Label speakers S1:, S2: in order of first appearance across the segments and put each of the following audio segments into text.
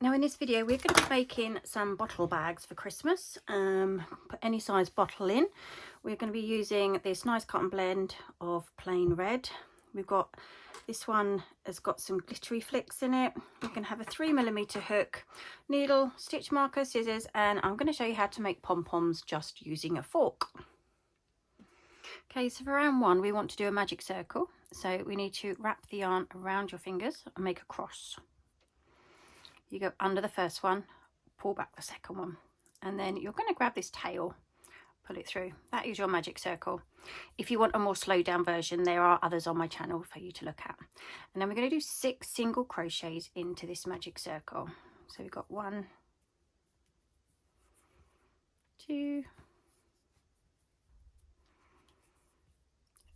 S1: Now in this video we're going to be making some bottle bags for Christmas. Put any size bottle in. We're going to be using this nice cotton blend of plain red. We've got this one has got some glittery flicks in it. You can have a 3mm hook, needle, stitch marker, scissors, and I'm going to show you how to make pom-poms just using a fork. Okay, so for round one we want to do a magic circle. So we need to wrap the yarn around your fingers and make a cross. You go under the first one, pull back the second one, and then you're going to grab this tail, pull it through. That is your magic circle. If you want a more slowed down version, there are others on my channel for you to look at. And then we're going to do 6 single crochets into this magic circle. So we've got 1, 2,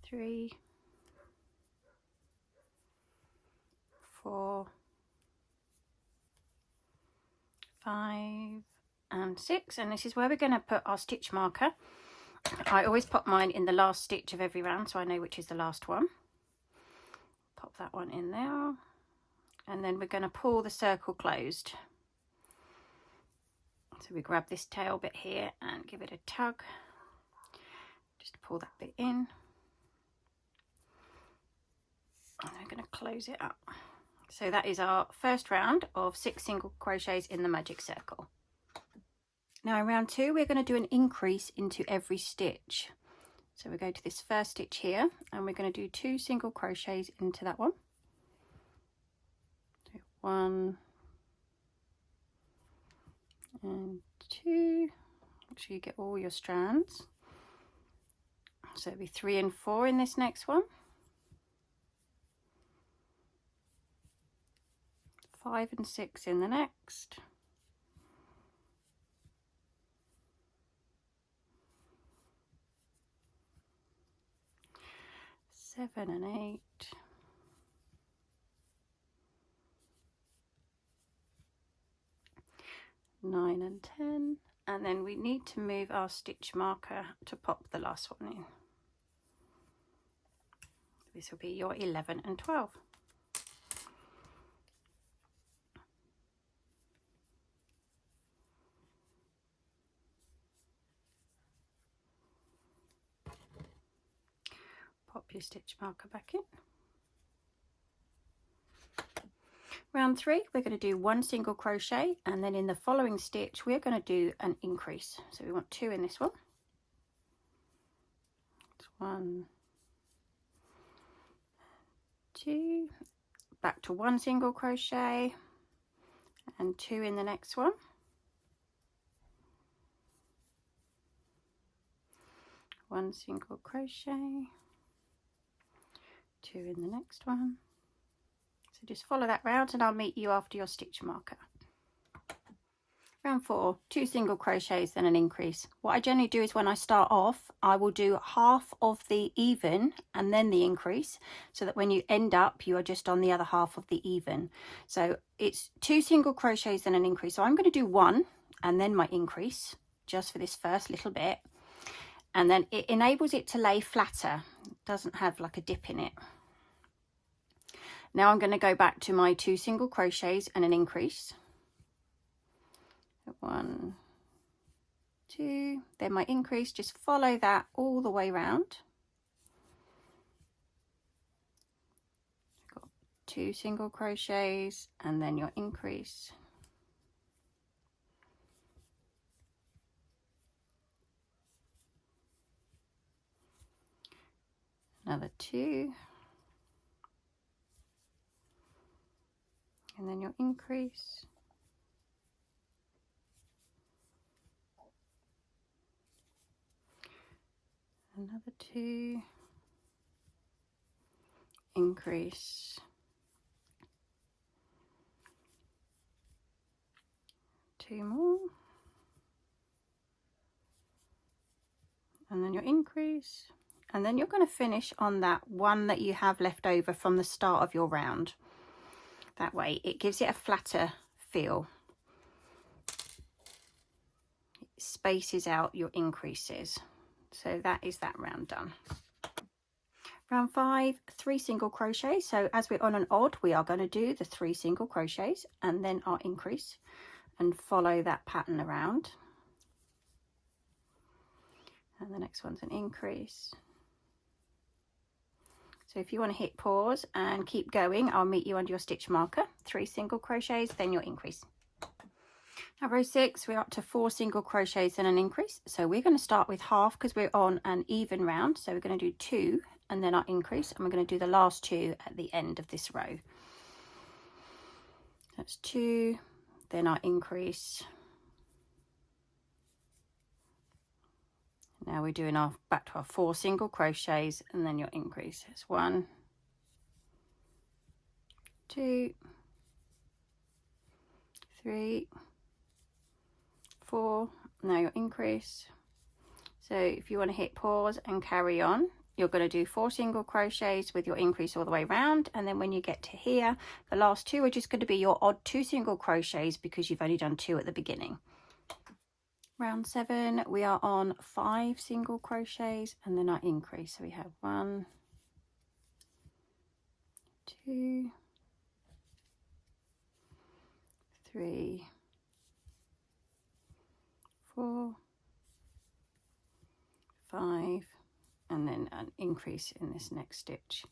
S1: 3, 4, 5 and 6, and this is where we're going to put our stitch marker. I always pop mine in the last stitch of every round so I know which is the last one. Pop that one in there, and then we're going to pull the circle closed. So we grab this tail bit here and give it a tug, just pull that bit in, and we're going to close it up. So that is our first round of 6 single crochets in the magic circle. Now in round 2 we're going to do an increase into every stitch. So we go to this first stitch here and we're going to do 2 single crochets into that one. So 1 and 2. Make sure you get all your strands. So it'll be 3 and 4 in this next one. 5 and 6 in the next. 7 and 8. 9 and 10. And then we need to move our stitch marker to pop the last one in. This will be your 11 and 12. Pop your stitch marker back in. Round 3 we're going to do 1 single crochet, and then in the following stitch we're going to do an increase. So we want 2 in this one. It's 1, 2, back to 1 single crochet and 2 in the next one. 1 single crochet, 2 in the next one. So just follow that round and I'll meet you after your stitch marker. Round 4, 2 single crochets, then an increase. What I generally do is when I start off, I will do half of the even and then the increase, so that when you end up, you are just on the other half of the even. So it's 2 single crochets, then an increase. So I'm going to do 1 and then my increase, just for this first little bit. And then it enables it to lay flatter. It doesn't have like a dip in it. Now I'm going to go back to my 2 single crochets and an increase. 1, 2, then my increase. Just follow that all the way round. Got 2 single crochets and then your increase. Another 2. And then your increase. Another 2. Increase. 2 more. And then your increase. And then you're going to finish on that one that you have left over from the start of your round. That way it gives it a flatter feel. It spaces out your increases. So that is that round done. Round 5, 3 single crochets. So as we're on an odd, we are going to do the 3 single crochets and then our increase and follow that pattern around. And the next one's an increase. So if you want to hit pause and keep going, I'll meet you under your stitch marker. 3 single crochets, then your increase. Now row 6, we're up to 4 single crochets and an increase. So we're going to start with half because we're on an even round. So we're going to do 2 and then our increase, and we're going to do the last 2 at the end of this row. That's 2, then our increase. Now we're doing our back to our 4 single crochets and then your increase. It's 1, 2, 3, 4. Now your increase. So if you want to hit pause and carry on, you're going to do 4 single crochets with your increase all the way around, and then when you get to here, the last 2 are just going to be your odd 2 single crochets because you've only done 2 at the beginning. Round 7, we are on 5 single crochets and then our increase. So we have 1, 2, 3, 4, 5, and then an increase in this next stitch.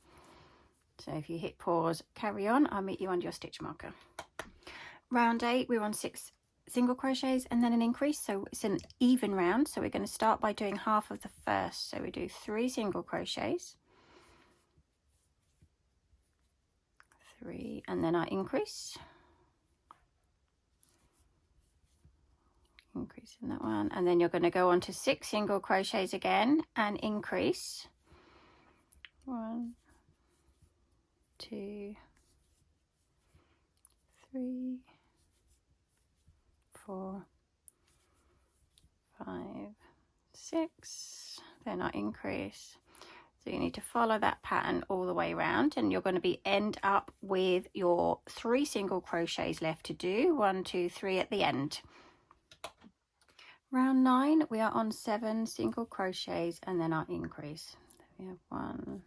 S1: So if you hit pause, carry on, I'll meet you under your stitch marker. Round 8, we're on 6 single crochets and then an increase, so it's an even round. So we're going to start by doing half of the first. So we do 3 single crochets, 3, and then our increase in that one, and then you're going to go on to 6 single crochets again and increase. 1, 2, 3, 4, 5, 6, then our increase. So you need to follow that pattern all the way around, and you're going to end up with your 3 single crochets left to do. 1, 2, 3 at the end. Round 9, we are on 7 single crochets and then our increase. So we have 1,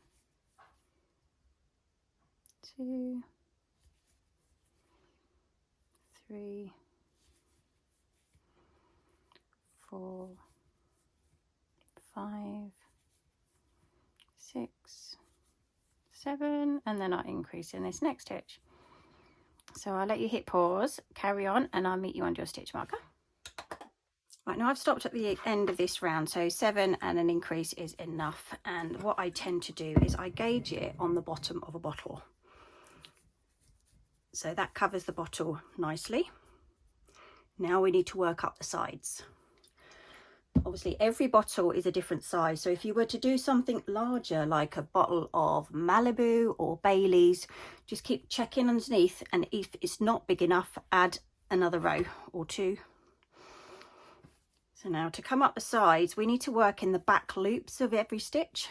S1: 2, 3, 4, 5, 6, 7, and then our increase in this next stitch. So I'll let you hit pause, carry on, and I'll meet you under your stitch marker. Right, now I've stopped at the end of this round, so 7 and an increase is enough. And what I tend to do is I gauge it on the bottom of a bottle. So that covers the bottle nicely. Now we need to work up the sides. Obviously every bottle is a different size, so if you were to do something larger like a bottle of Malibu or Bailey's, just keep checking underneath, and if it's not big enough, add another row or 2. So now to come up the sides, we need to work in the back loops of every stitch.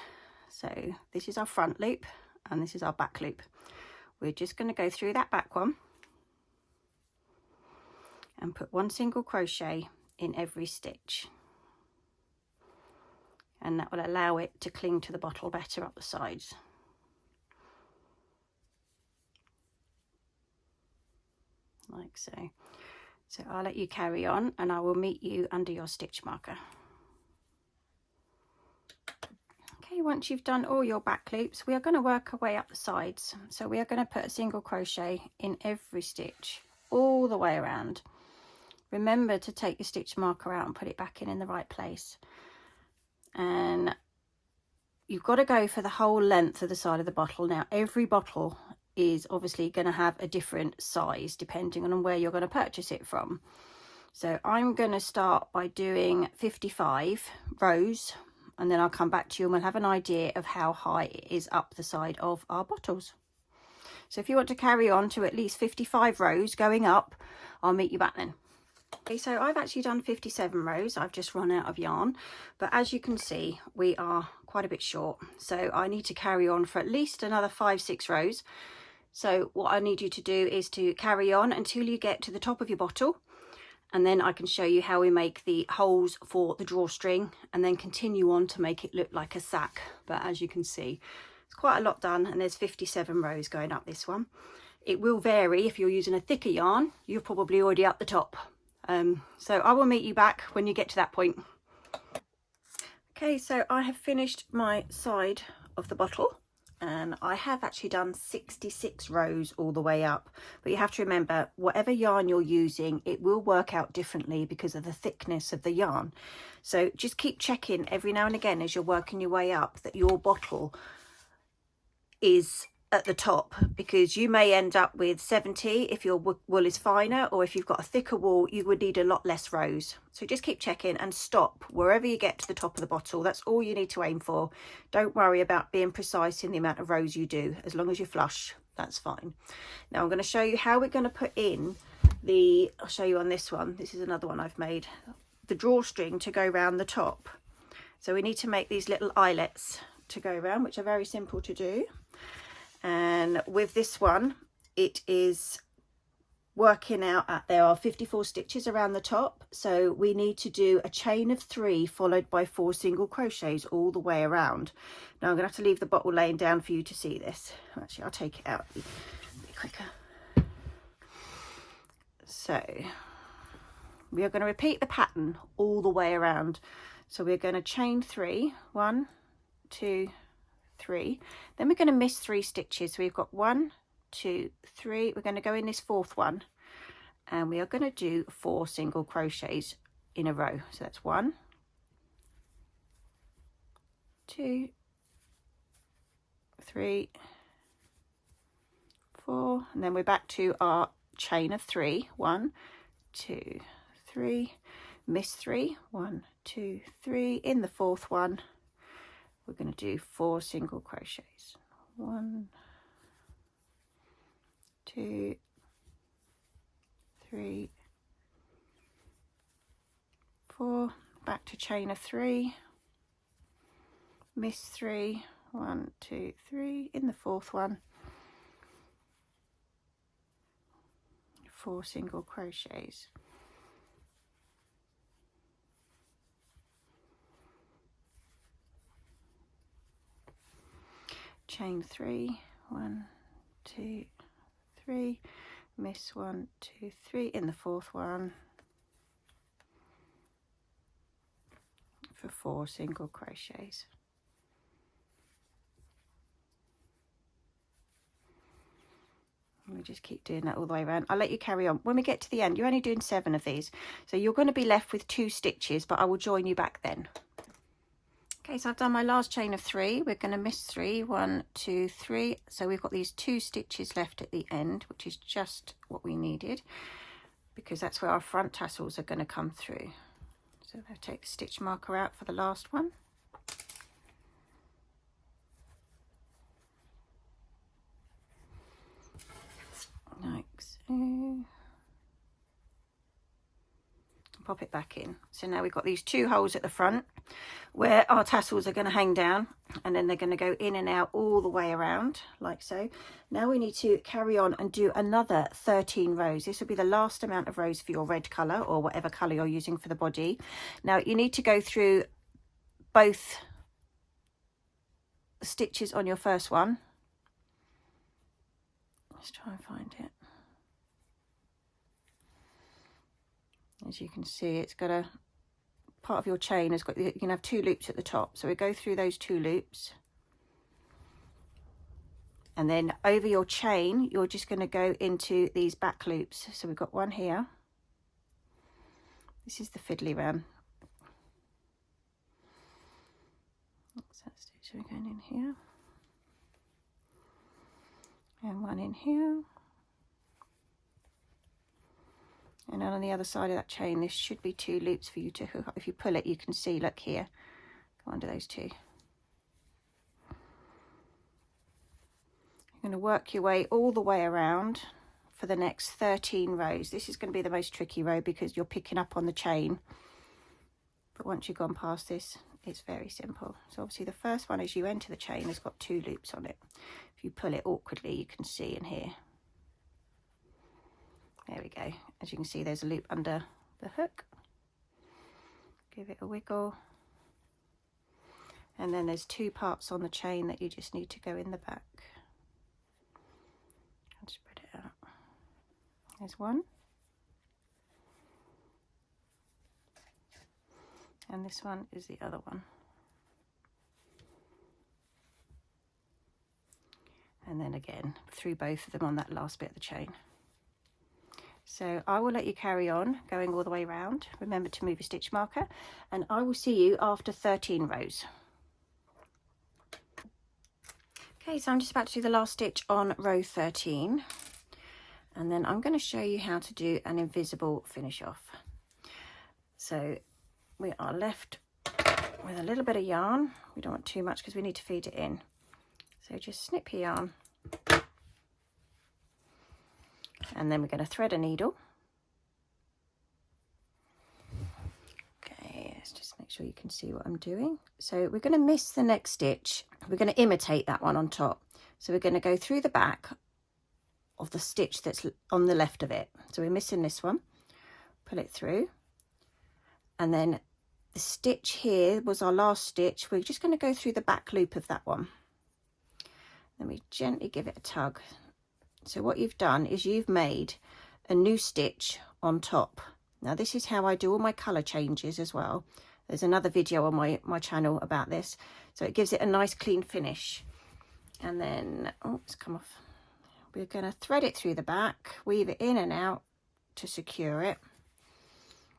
S1: So this is our front loop and this is our back loop. We're just going to go through that back one and put 1 single crochet in every stitch. And that will allow it to cling to the bottle better up the sides. Like so. So I'll let you carry on and I will meet you under your stitch marker. Okay, once you've done all your back loops, we are going to work our way up the sides. So we are going to put a single crochet in every stitch all the way around. Remember to take your stitch marker out and put it back in the right place. And you've got to go for the whole length of the side of the bottle. Now every bottle is obviously going to have a different size depending on where you're going to purchase it from. So I'm going to start by doing 55 rows, and then I'll come back to you and we'll have an idea of how high it is up the side of our bottles. So if you want to carry on to at least 55 rows going up, I'll meet you back then. Okay, so I've actually done 57 rows. I've just run out of yarn, but as you can see, we are quite a bit short. So I need to carry on for at least another 5-6 rows. So what I need you to do is to carry on until you get to the top of your bottle, and then I can show you how we make the holes for the drawstring and then continue on to make it look like a sack. But as you can see, it's quite a lot done, and there's 57 rows going up this one. It will vary. If you're using a thicker yarn, you're probably already up the top. So I will meet you back when you get to that point. Okay, so I have finished my side of the bottle, and I have actually done 66 rows all the way up. But you have to remember, whatever yarn you're using, it will work out differently because of the thickness of the yarn. So just keep checking every now and again as you're working your way up that your bottle is at the top, because you may end up with 70 if your wool is finer, or if you've got a thicker wool you would need a lot less rows. So just keep checking and stop wherever you get to the top of the bottle. That's all you need to aim for. Don't worry about being precise in the amount of rows you do. As long as you're flush, that's fine. Now I'm going to show you how we're going to put in the, I'll show you on this one. This is another one I've made, the drawstring to go around the top. So we need to make these little eyelets to go around, which are very simple to do. And with this one, it is working out at, there are 54 stitches around the top. So we need to do a chain of 3 followed by 4 single crochets all the way around. Now I'm going to have to leave the bottle laying down for you to see this. Actually, I'll take it out a bit quicker. So we are going to repeat the pattern all the way around. So we're going to chain 3, 1, 2, 3, then we're going to miss 3 stitches. So we've got 1, 2, 3. We're going to go in this 4th one, and we are going to do 4 single crochets in a row. So that's 1, 2, 3, 4, and then we're back to our chain of 3. 1, 2, 3, miss 3, 1, 2, 3. In the 4th one we're going to do 4 single crochets. 1, 2, 3, 4. Back to chain of 3, miss 3, 1, 2, 3. In the 4th one, 4 single crochets. Chain 3, 1, 2, 3, miss 1, 2, 3. In the 4th one for 4 single crochets. And we just keep doing that all the way around. I'll let you carry on. When we get to the end, you're only doing 7 of these, so you're going to be left with 2 stitches, but I will join you back then. Okay, so I've done my last chain of 3. We're going to miss 3, 1, 2, 3. So we've got these 2 stitches left at the end, which is just what we needed, because that's where our front tassels are going to come through. So I'll take the stitch marker out for the last one. Like so. Pop it back in. So now we've got these 2 holes at the front where our tassels are going to hang down, and then they're going to go in and out all the way around like so. Now we need to carry on and do another 13 rows. This will be the last amount of rows for your red colour, or whatever colour you're using for the body. Now you need to go through both stitches on your first one. Let's try and find it. As you can see, it's got a part of your chain has got, you can have 2 loops at the top, so we go through those 2 loops, and then over your chain you're just going to go into these back loops. So we've got one here, this is the fiddly round, so we're going in here, and one in here. And on the other side of that chain, this should be 2 loops for you to hook up. If you pull it, you can see, look here, go under those 2. You're going to work your way all the way around for the next 13 rows. This is going to be the most tricky row because you're picking up on the chain. But once you've gone past this, it's very simple. So obviously the first one as you enter the chain has got 2 loops on it. If you pull it awkwardly, you can see in here. There we go. As you can see, there's a loop under the hook. Give it a wiggle. and then there's 2 parts on the chain that you just need to go in the back. I'll spread it out. There's one, and this one is the other one. And then again through both of them on that last bit of the chain. So I will let you carry on going all the way around. Remember to move your stitch marker, and I will see you after 13 rows. Okay, so I'm just about to do the last stitch on row 13, and then I'm going to show you how to do an invisible finish off. So we are left with a little bit of yarn. We don't want too much because we need to feed it in. So just snip your yarn, and then we're going to thread a needle. Okay, let's just make sure you can see what I'm doing. So we're going to miss the next stitch. We're going to imitate that one on top. So we're going to go through the back of the stitch that's on the left of it. So we're missing this one, pull it through, and then the stitch here was our last stitch. We're just going to go through the back loop of that one. Then we gently give it a tug. So what you've done is you've made a new stitch on top. Now this is how I do all my colour changes as well. There's another video on my channel about this. So it gives it a nice clean finish. And then, oh, it's come off. We're going to thread it through the back, weave it in and out to secure it.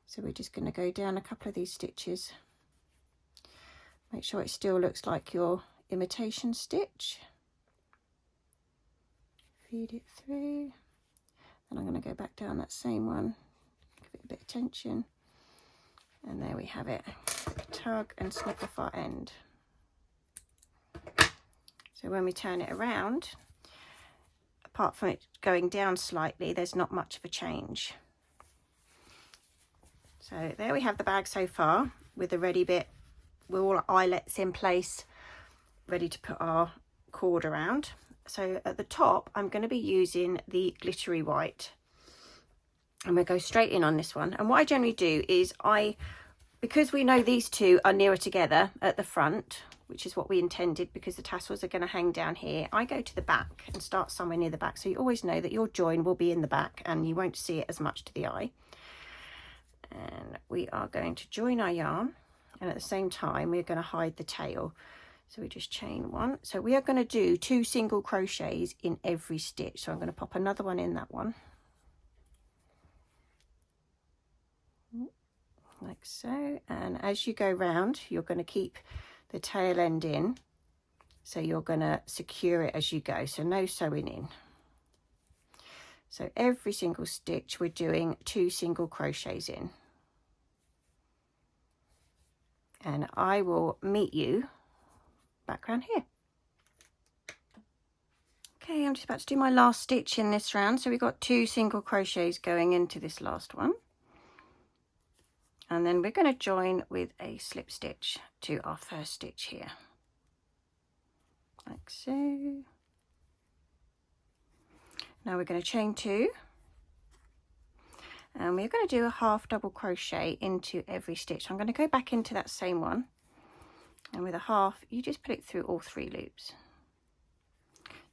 S1: So we're just going to go down a couple of these stitches. Make sure it still looks like your imitation stitch. Feed it through. And I'm going to go back down that same one, give it a bit of tension. And there we have it. Tug and snip off our end. So when we turn it around, apart from it going down slightly, there's not much of a change. So there we have the bag so far with the ready bit, with all our eyelets in place, ready to put our cord around. So at the top, I'm going to be using the glittery white. I'm going to go straight in on this one. And what I generally do is because we know these two are nearer together at the front, which is what we intended because the tassels are going to hang down here, I go to the back and start somewhere near the back. So you always know that your join will be in the back and you won't see it as much to the eye. And we are going to join our yarn, and at the same time we're going to hide the tail. So we just chain one. So we are going to do 2 single crochets in every stitch. So I'm going to pop another one in that one, like so. And as you go round, you're going to keep the tail end in, so you're going to secure it as you go, so no sewing in. So every single stitch we're doing 2 single crochets in, and I will meet you back around here. Okay, I'm just about to do my last stitch in this round. So we've got 2 single crochets going into this last one, and then we're going to join with a slip stitch to our first stitch here, like so. Now we're going to chain 2, and we're going to do a half double crochet into every stitch. I'm going to go back into that same one, and with a half you just put it through all 3 loops.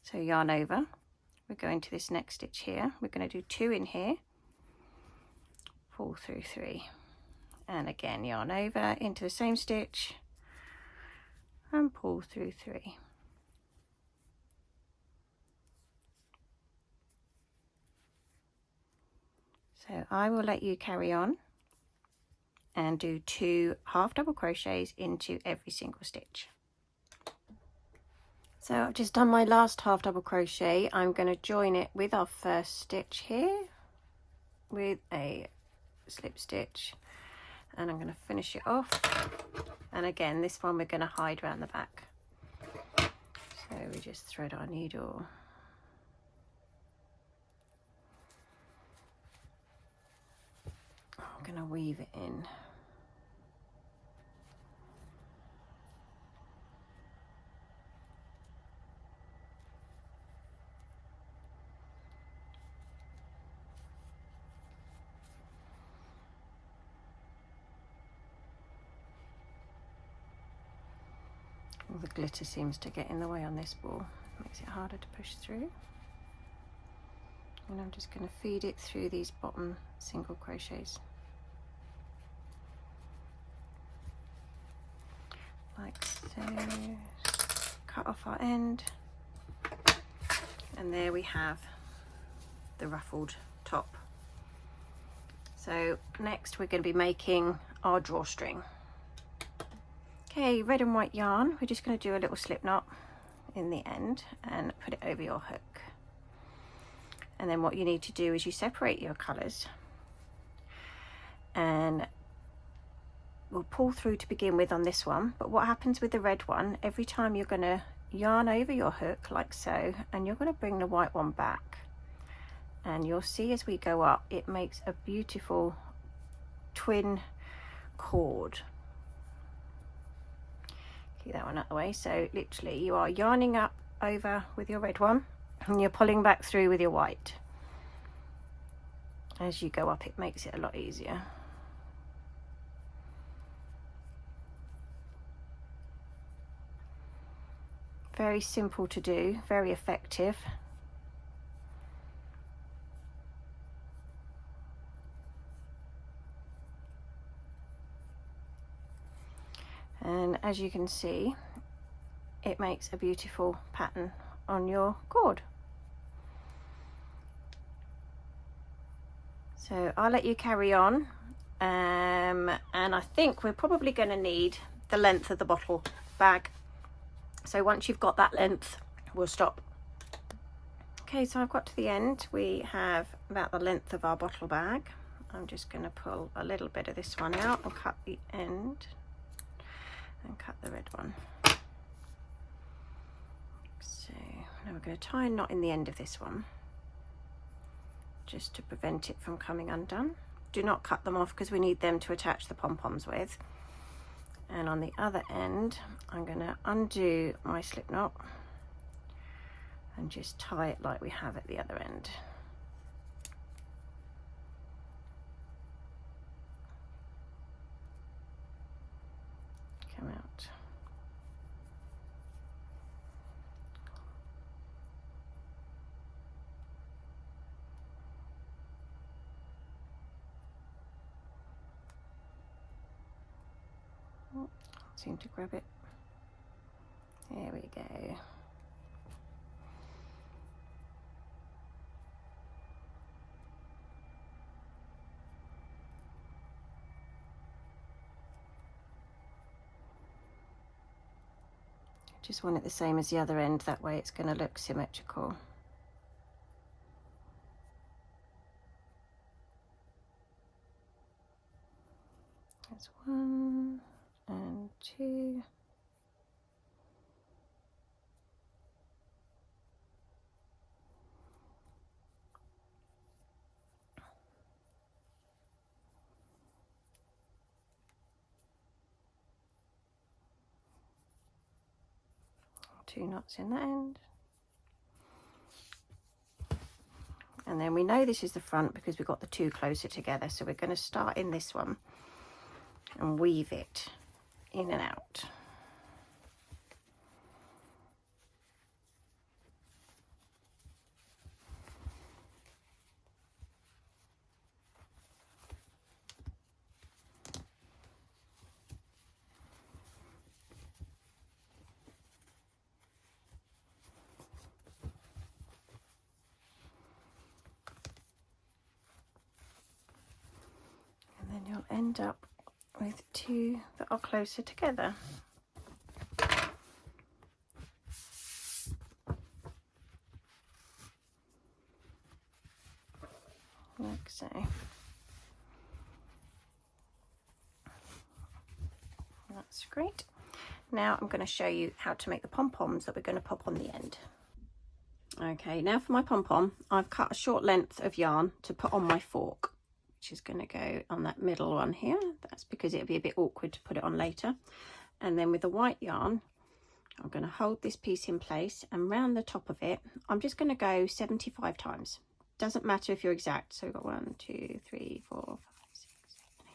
S1: So yarn over, we're going to this next stitch here, we're going to do 2 in here, pull through 3, and again yarn over into the same stitch and pull through 3. So I will let you carry on and do 2 half double crochets into every single stitch. So I've just done my last half double crochet. I'm going to join it with our first stitch here with a slip stitch, and I'm going to finish it off. And again, this one we're going to hide around the back. So we just thread our needle. I'm going to weave it in. All the glitter seems to get in the way on this ball, makes it harder to push through. And I'm just going to feed it through these bottom single crochets like so. Cut off our end, and there we have the ruffled top. So next we're going to be making our drawstring. Okay, red and white yarn, we're just going to do a little slip knot in the end and put it over your hook. And then what you need to do is you separate your colours, and we'll pull through to begin with on this one. But what happens with the red one, every time you're going to yarn over your hook like so, and you're going to bring the white one back, and you'll see as we go up it makes a beautiful twin cord. Keep that one out of the way. So literally you are yarning up over with your red one and you're pulling back through with your white. As you go up it makes it a lot easier. Very simple to do, very effective. And as you can see, it makes a beautiful pattern on your cord. So I'll let you carry on, and I think we're probably going to need the length of the bottle bag. So once you've got that length, we'll stop. Okay, so I've got to the end. We have about the length of our bottle bag. I'm just going to pull a little bit of this one out and cut the end and cut the red one. So now we're going to tie a knot in the end of this one just to prevent it from coming undone. Do not cut them off because we need them to attach the pom-poms with. And on the other end I'm going to undo my slip knot and just tie it like we have at the other end. Come out. Oh, seem to grab it. There we go. Just want it the same as the other end, that way it's going to look symmetrical. That's 1 and 2. Two knots in that end, and then we know this is the front because we've got the two closer together, so we're going to start in this one and weave it in and out. You'll end up with two that are closer together. Like so. That's great. Now I'm going to show you how to make the pom-poms that we're going to pop on the end. Okay, now for my pom-pom, I've cut a short length of yarn to put on my fork, which is going to go on that middle one here. That's because it'll be a bit awkward to put it on later. And then with the white yarn, I'm going to hold this piece in place, and round the top of it, I'm just going to go 75 times. Doesn't matter if you're exact. So we've got 1, 2, 3, 4, 5, 6, 7, 8,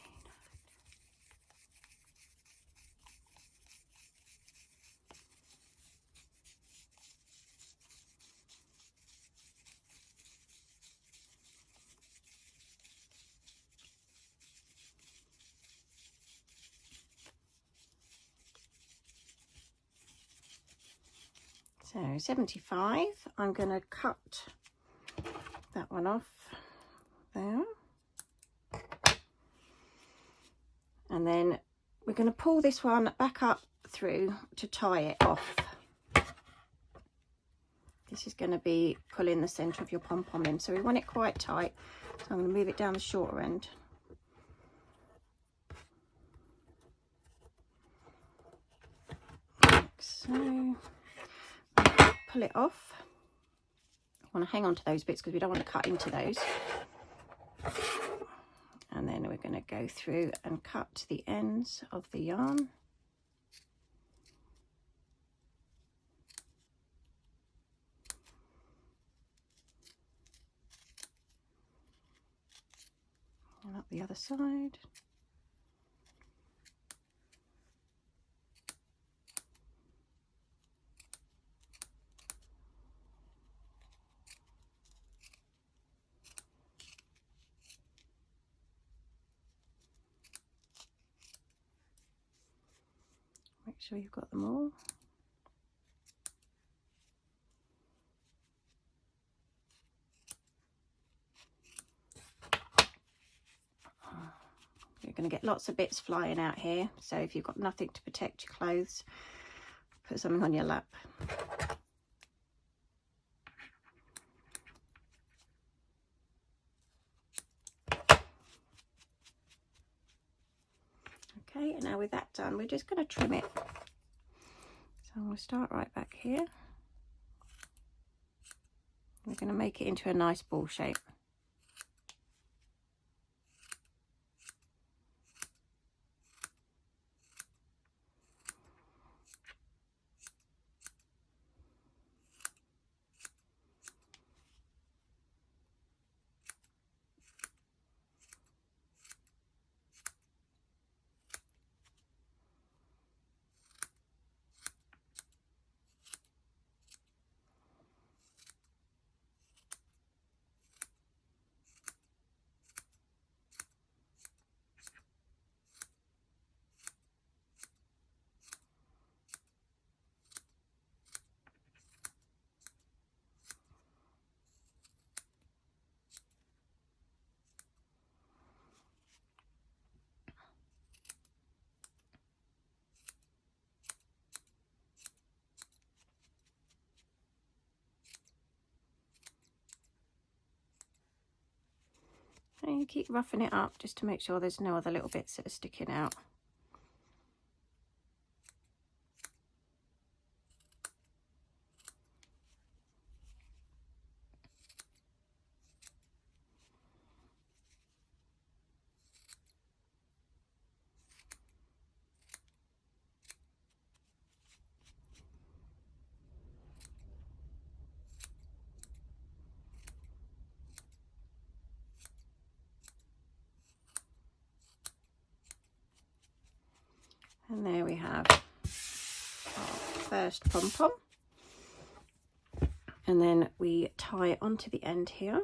S1: 9. So 75, I'm going to cut that one off there. And then we're going to pull this one back up through to tie it off. This is going to be pulling the centre of your pom-pom in, so we want it quite tight. So I'm going to move it down the shorter end. Like so. Pull it off. You want to hang on to those bits because we don't want to cut into those. And then we're going to go through and cut the ends of the yarn. And up the other side. Make sure you've got them all. You're going to get lots of bits flying out here, so if you've got nothing to protect your clothes, put something on your lap. Okay, and now with that done, we're just going to trim it. So I'm going to start right back here. We're going to make it into a nice ball shape. And you keep roughing it up just to make sure there's no other little bits that are sticking out. And there we have our first pom-pom. And then we tie it onto the end here.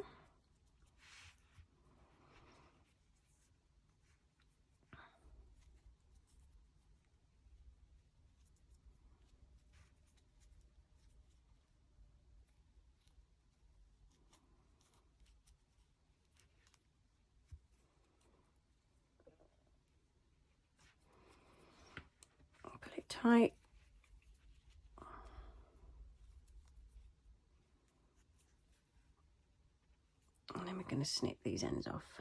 S1: Put it tight. And then we're going to snip these ends off.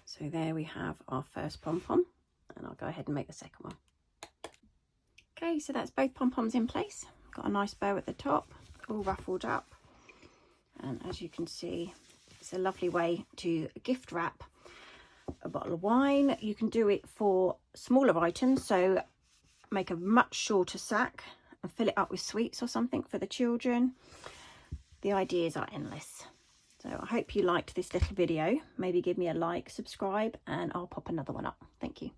S1: So there we have our first pom-pom, and I'll go ahead and make the second one. Okay, so that's both pom-poms in place. Got a nice bow at the top, all ruffled up. And as you can see, it's a lovely way to gift wrap a bottle of wine. You can do it for smaller items, so make a much shorter sack and fill it up with sweets or something for the children. The ideas are endless. So I hope you liked this little video. Maybe give me a like, subscribe, and I'll pop another one up. Thank you.